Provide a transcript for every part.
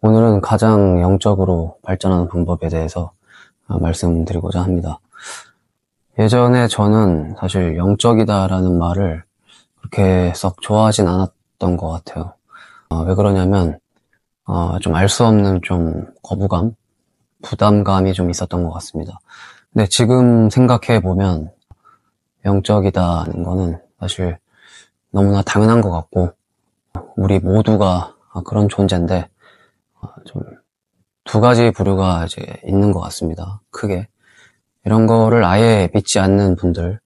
오늘은 가장 영적으로 발전하는 방법에 대해서 말씀드리고자 합니다. 예전에 저는 사실 영적이다라는 말을 그렇게 썩 좋아하진 않았던 것 같아요. 왜 그러냐면 좀 알 수 없는 좀 거부감, 부담감이 좀 있었던 것 같습니다. 근데 지금 생각해 보면 영적이다는 거는 사실 너무나 당연한 것 같고, 우리 모두가 그런 존재인데 좀 두 가지 부류가 이제 있는 것 같습니다. 크게 이런 거를 아예 믿지 않는 분들,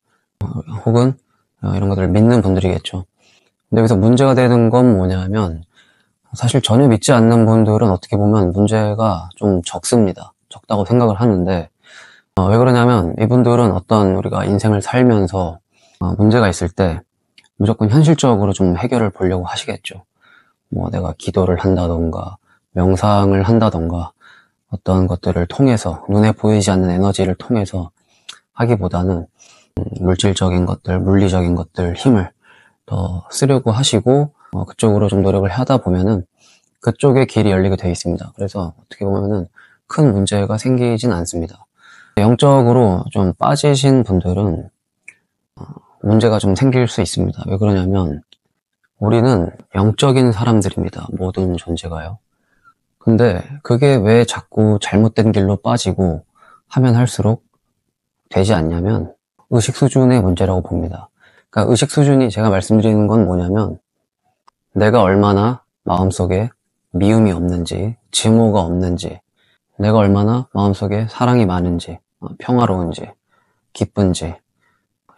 혹은 이런 것들을 믿는 분들이겠죠. 근데 여기서 문제가 되는 건 뭐냐면, 사실 전혀 믿지 않는 분들은 어떻게 보면 문제가 좀 적습니다. 적다고 생각을 하는데, 왜 그러냐면 이분들은 어떤 우리가 인생을 살면서 문제가 있을 때 무조건 현실적으로 좀 해결을 보려고 하시겠죠. 뭐 내가 기도를 한다던가 명상을 한다던가 어떤 것들을 통해서, 눈에 보이지 않는 에너지를 통해서 하기보다는 물질적인 것들, 물리적인 것들, 힘을 더 쓰려고 하시고, 그쪽으로 좀 노력을 하다 보면은 그쪽에 길이 열리게 되어 있습니다. 그래서 어떻게 보면은 큰 문제가 생기진 않습니다. 영적으로 좀 빠지신 분들은 문제가 좀 생길 수 있습니다. 왜 그러냐면 우리는 영적인 사람들입니다. 모든 존재가요. 근데 그게 왜 자꾸 잘못된 길로 빠지고 하면 할수록 되지 않냐면 의식 수준의 문제라고 봅니다. 그러니까 의식 수준이, 제가 말씀드리는 건 뭐냐면 내가 얼마나 마음속에 미움이 없는지, 증오가 없는지, 내가 얼마나 마음속에 사랑이 많은지, 평화로운지, 기쁜지,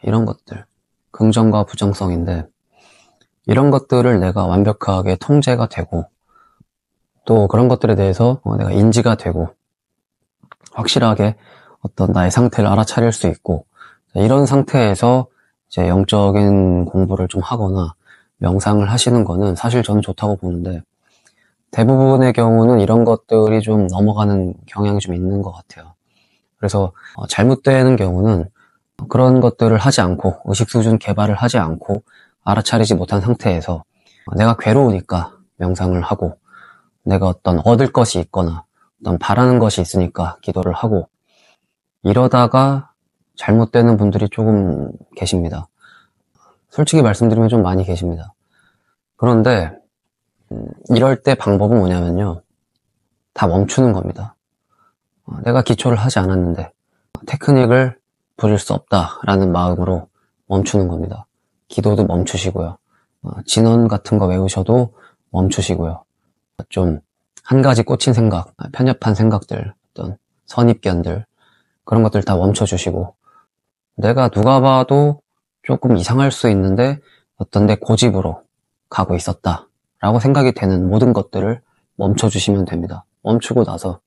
이런 것들, 긍정과 부정성인데, 이런 것들을 내가 완벽하게 통제가 되고, 또 그런 것들에 대해서 내가 인지가 되고, 확실하게 어떤 나의 상태를 알아차릴 수 있고, 이런 상태에서 이제 영적인 공부를 좀 하거나 명상을 하시는 거는 사실 저는 좋다고 보는데, 대부분의 경우는 이런 것들이 좀 넘어가는 경향이 좀 있는 것 같아요. 그래서 잘못되는 경우는 그런 것들을 하지 않고, 의식 수준 개발을 하지 않고 알아차리지 못한 상태에서 내가 괴로우니까 명상을 하고, 내가 어떤 얻을 것이 있거나 어떤 바라는 것이 있으니까 기도를 하고, 이러다가 잘못되는 분들이 조금 계십니다. 솔직히 말씀드리면 좀 많이 계십니다. 그런데 이럴 때 방법은 뭐냐면요, 다 멈추는 겁니다. 내가 기초를 하지 않았는데 테크닉을 부릴 수 없다라는 마음으로 멈추는 겁니다. 기도도 멈추시고요. 진원 같은 거 외우셔도 멈추시고요. 좀 한 가지 꽂힌 생각, 편협한 생각들, 어떤 선입견들, 그런 것들 다 멈춰주시고, 내가 누가 봐도 조금 이상할 수 있는데 어떤 내 고집으로 가고 있었다 라고 생각이 되는 모든 것들을 멈춰주시면 됩니다. 멈추고 나서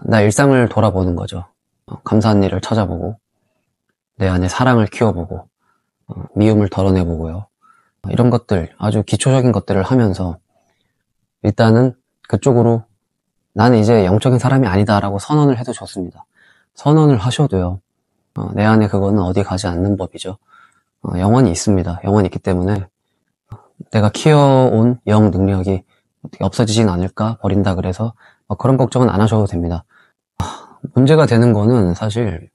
나 일상을 돌아보는 거죠. 감사한 일을 찾아보고, 내 안에 사랑을 키워보고, 미움을 덜어내보고요. 이런 것들, 아주 기초적인 것들을 하면서 일단은 그쪽으로 나는 이제 영적인 사람이 아니다 라고 선언을 해도 좋습니다. 선언을 하셔도요, 내 안에 그거는 어디 가지 않는 법이죠. 영원히 있습니다. 영원히 있기 때문에 내가 키워온 영 능력이 어떻게 없어지진 않을까, 버린다 그래서 그런 걱정은 안 하셔도 됩니다. 문제가 되는 거는 사실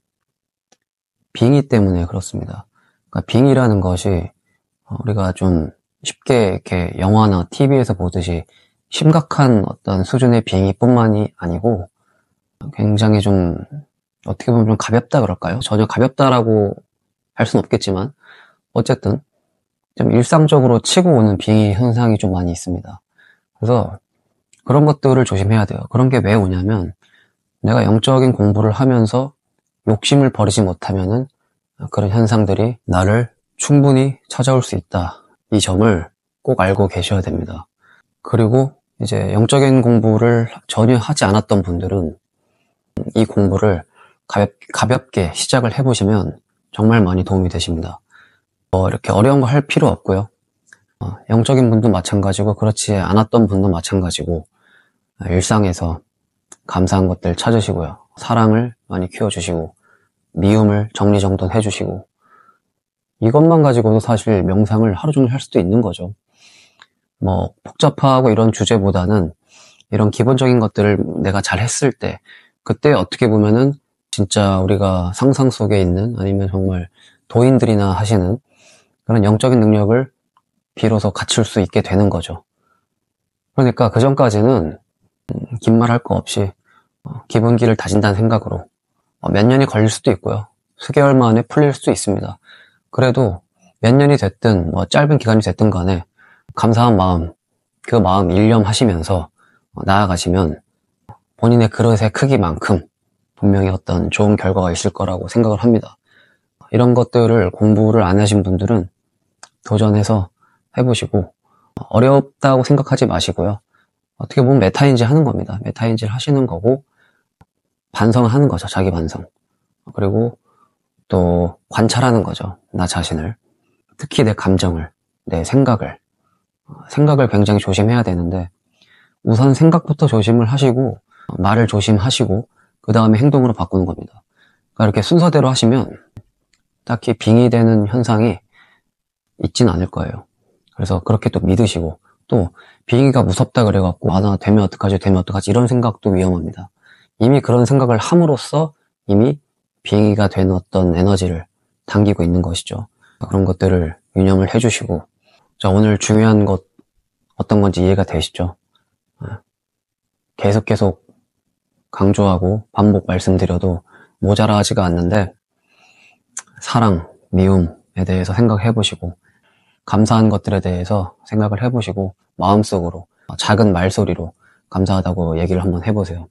빙의 때문에 그렇습니다. 그러니까 빙의라는 것이 우리가 좀 쉽게 이렇게 영화나 TV에서 보듯이 심각한 어떤 수준의 빙의뿐만이 아니고 굉장히 좀 어떻게 보면 좀 가볍다 그럴까요? 전혀 가볍다라고 할 수는 없겠지만 어쨌든 좀 일상적으로 치고 오는 빙의 현상이 좀 많이 있습니다. 그래서 그런 것들을 조심해야 돼요. 그런 게 왜 오냐면 내가 영적인 공부를 하면서 욕심을 버리지 못하면은 그런 현상들이 나를 충분히 찾아올 수 있다. 이 점을 꼭 알고 계셔야 됩니다. 그리고 이제 영적인 공부를 전혀 하지 않았던 분들은 이 공부를 가볍게 시작을 해보시면 정말 많이 도움이 되십니다. 이렇게 어려운 거 할 필요 없고요. 영적인 분도 마찬가지고 그렇지 않았던 분도 마찬가지고 일상에서 감사한 것들 찾으시고요. 사랑을 많이 키워주시고 미움을 정리정돈 해주시고 이것만 가지고도 사실 명상을 하루 종일 할 수도 있는 거죠. 뭐 복잡하고 이런 주제보다는 이런 기본적인 것들을 내가 잘 했을 때, 그때 어떻게 보면은 진짜 우리가 상상 속에 있는, 아니면 정말 도인들이나 하시는 그런 영적인 능력을 비로소 갖출 수 있게 되는 거죠. 그러니까 그 전까지는 긴 말 할 거 없이 기본기를 다진다는 생각으로 몇 년이 걸릴 수도 있고요. 수개월 만에 풀릴 수도 있습니다. 그래도 몇 년이 됐든 짧은 기간이 됐든 간에 감사한 마음, 그 마음 일념하시면서 나아가시면 본인의 그릇의 크기만큼 분명히 어떤 좋은 결과가 있을 거라고 생각을 합니다. 이런 것들을 공부를 안 하신 분들은 도전해서 해보시고, 어렵다고 생각하지 마시고요. 어떻게 보면 메타인지 하는 겁니다. 메타인지를 하시는 거고, 반성을 하는 거죠. 자기 반성. 그리고 또 관찰하는 거죠. 나 자신을. 특히 내 감정을, 내 생각을 굉장히 조심해야 되는데, 우선 생각부터 조심을 하시고, 말을 조심하시고, 그 다음에 행동으로 바꾸는 겁니다. 그러니까 이렇게 순서대로 하시면 딱히 빙의되는 현상이 있진 않을 거예요. 그래서 그렇게 또 믿으시고, 또 빙의가 무섭다 그래갖고 나 되면 어떡하지 이런 생각도 위험합니다. 이미 그런 생각을 함으로써 이미 빙의가 된 어떤 에너지를 당기고 있는 것이죠. 그런 것들을 유념을 해주시고, 자, 오늘 중요한 것 어떤 건지 이해가 되시죠? 계속 강조하고 반복 말씀드려도 모자라지가 않는데, 사랑, 미움에 대해서 생각해 보시고, 감사한 것들에 대해서 생각을 해 보시고, 마음속으로 작은 말소리로 감사하다고 얘기를 한번 해보세요.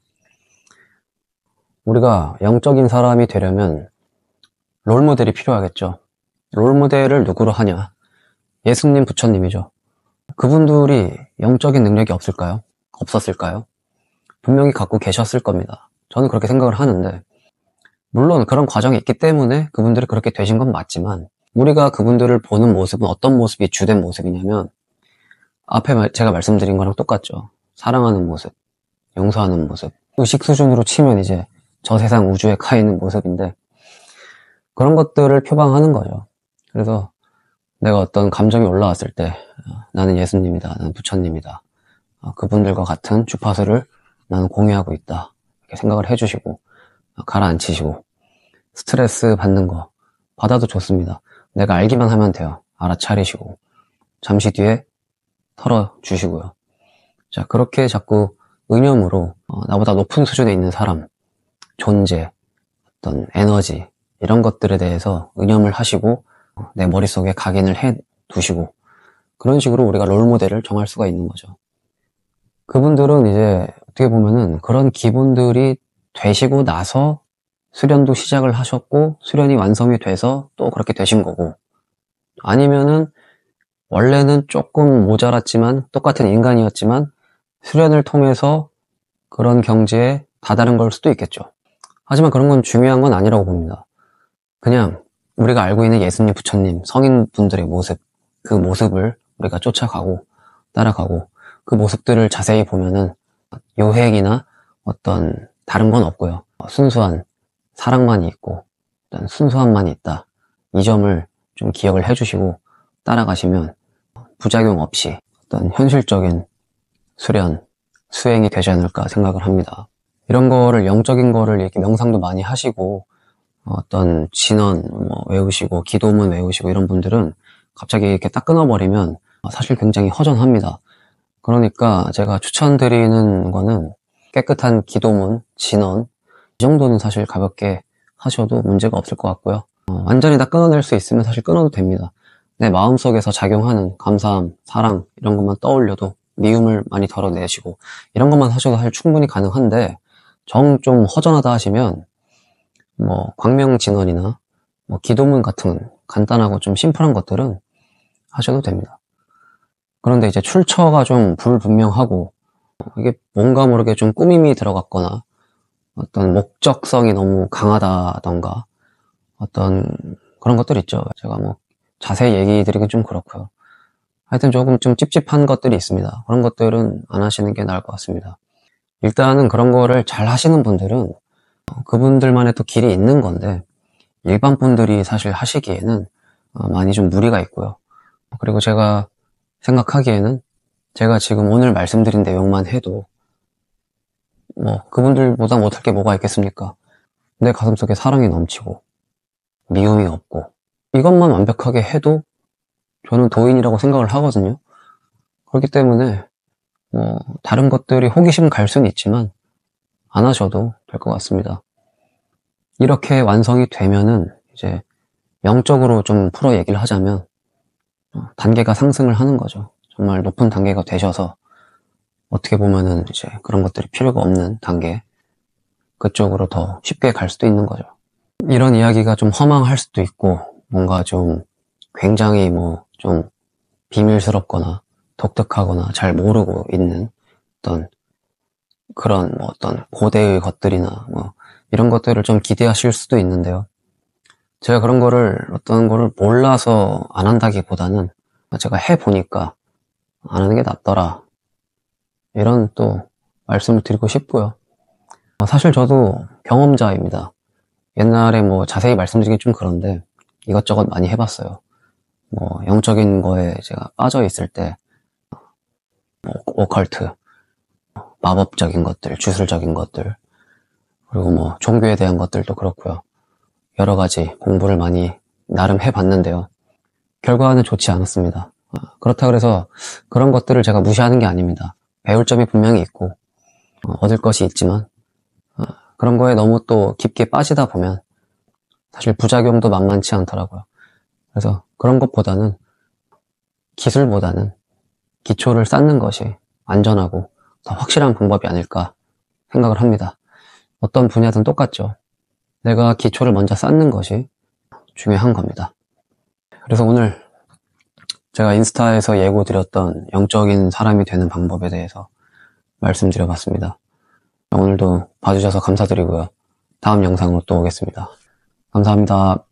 우리가 영적인 사람이 되려면 롤모델이 필요하겠죠. 롤모델을 누구로 하냐? 예수님, 부처님이죠. 그분들이 영적인 능력이 없을까요? 없었을까요? 분명히 갖고 계셨을 겁니다. 저는 그렇게 생각을 하는데, 물론 그런 과정이 있기 때문에 그분들이 그렇게 되신 건 맞지만, 우리가 그분들을 보는 모습은 어떤 모습이 주된 모습이냐면, 앞에 제가 말씀드린 거랑 똑같죠. 사랑하는 모습, 용서하는 모습, 의식 수준으로 치면 이제 저 세상 우주에 가 있는 모습인데, 그런 것들을 표방하는 거죠. 그래서 내가 어떤 감정이 올라왔을 때, 나는 예수님이다, 나는 부처님이다, 그분들과 같은 주파수를 나는 공유하고 있다, 이렇게 생각을 해주시고, 가라앉히시고, 스트레스 받는 거 받아도 좋습니다. 내가 알기만 하면 돼요. 알아차리시고, 잠시 뒤에 털어주시고요. 자, 그렇게 자꾸 의념으로 나보다 높은 수준에 있는 사람, 존재, 어떤 에너지, 이런 것들에 대해서 의념을 하시고 내 머릿속에 각인을 해 두시고, 그런 식으로 우리가 롤모델을 정할 수가 있는 거죠. 그분들은 이제 어떻게 보면은 그런 기본들이 되시고 나서 수련도 시작을 하셨고, 수련이 완성이 돼서 또 그렇게 되신 거고, 아니면은 원래는 조금 모자랐지만 똑같은 인간이었지만 수련을 통해서 그런 경지에 다다른 걸 수도 있겠죠. 하지만 그런 건 중요한 건 아니라고 봅니다. 그냥 우리가 알고 있는 예수님, 부처님, 성인분들의 모습, 그 모습을 우리가 쫓아가고 따라가고, 그 모습들을 자세히 보면은 요행이나 어떤 다른 건 없고요. 순수한 사랑만이 있고 어떤 순수함만이 있다. 이 점을 좀 기억을 해주시고 따라가시면 부작용 없이 어떤 현실적인 수련, 수행이 되지 않을까 생각을 합니다. 이런 거를, 영적인 거를 이렇게 명상도 많이 하시고 어떤 진언 외우시고 기도문 외우시고 이런 분들은 갑자기 이렇게 딱 끊어버리면 사실 굉장히 허전합니다. 그러니까 제가 추천드리는 거는 깨끗한 기도문, 진언, 이 정도는 사실 가볍게 하셔도 문제가 없을 것 같고요. 완전히 다 끊어낼 수 있으면 사실 끊어도 됩니다. 내 마음속에서 작용하는 감사함, 사랑 이런 것만 떠올려도, 미움을 많이 덜어내시고 이런 것만 하셔도 사실 충분히 가능한데, 정 좀 허전하다 하시면 광명진언이나 기도문 같은 간단하고 좀 심플한 것들은 하셔도 됩니다. 그런데 이제 출처가 좀 불분명하고 이게 뭔가 모르게 좀 꾸밈이 들어갔거나 어떤 목적성이 너무 강하다던가 어떤 그런 것들 있죠. 제가 자세히 얘기 드리긴 좀 그렇고요. 하여튼 조금 좀 찝찝한 것들이 있습니다. 그런 것들은 안 하시는 게 나을 것 같습니다. 일단은 그런 거를 잘 하시는 분들은 그분들만의 또 길이 있는 건데, 일반 분들이 사실 하시기에는 많이 좀 무리가 있고요. 그리고 제가 생각하기에는 제가 지금 오늘 말씀드린 내용만 해도 뭐 그분들보다 못할 게 뭐가 있겠습니까? 내 가슴속에 사랑이 넘치고 미움이 없고 이것만 완벽하게 해도 저는 도인이라고 생각을 하거든요. 그렇기 때문에 뭐 다른 것들이 호기심 갈 수는 있지만 안 하셔도 될 것 같습니다. 이렇게 완성이 되면은 이제 영적으로 좀 풀어 얘기를 하자면 단계가 상승을 하는 거죠. 정말 높은 단계가 되셔서 어떻게 보면은 이제 그런 것들이 필요가 없는 단계, 그쪽으로 더 쉽게 갈 수도 있는 거죠. 이런 이야기가 좀 허망할 수도 있고 뭔가 좀 굉장히 뭐 좀 비밀스럽거나 독특하거나 잘 모르고 있는 어떤 그런 뭐 어떤 고대의 것들이나 뭐 이런 것들을 좀 기대하실 수도 있는데요. 제가 그런 거를 어떤 거를 몰라서 안 한다기보다는 제가 해보니까 안 하는 게 낫더라, 이런 또 말씀을 드리고 싶고요. 사실 저도 경험자입니다. 옛날에 뭐 자세히 말씀드리기 좀 그런데 이것저것 많이 해봤어요. 뭐 영적인 거에 제가 빠져 있을 때 뭐 오컬트, 마법적인 것들, 주술적인 것들, 그리고 뭐 종교에 대한 것들도 그렇고요. 여러 가지 공부를 많이 나름 해봤는데요. 결과는 좋지 않았습니다. 그렇다 그래서 그런 것들을 제가 무시하는 게 아닙니다. 배울 점이 분명히 있고 얻을 것이 있지만 그런 거에 너무 또 깊게 빠지다 보면 사실 부작용도 만만치 않더라고요. 그래서 그런 것보다는 기술보다는 기초를 쌓는 것이 안전하고 더 확실한 방법이 아닐까 생각을 합니다. 어떤 분야든 똑같죠. 내가 기초를 먼저 쌓는 것이 중요한 겁니다. 그래서 오늘 제가 인스타에서 예고 드렸던 영적인 사람이 되는 방법에 대해서 말씀드려봤습니다. 오늘도 봐주셔서 감사드리고요. 다음 영상으로 또 오겠습니다. 감사합니다.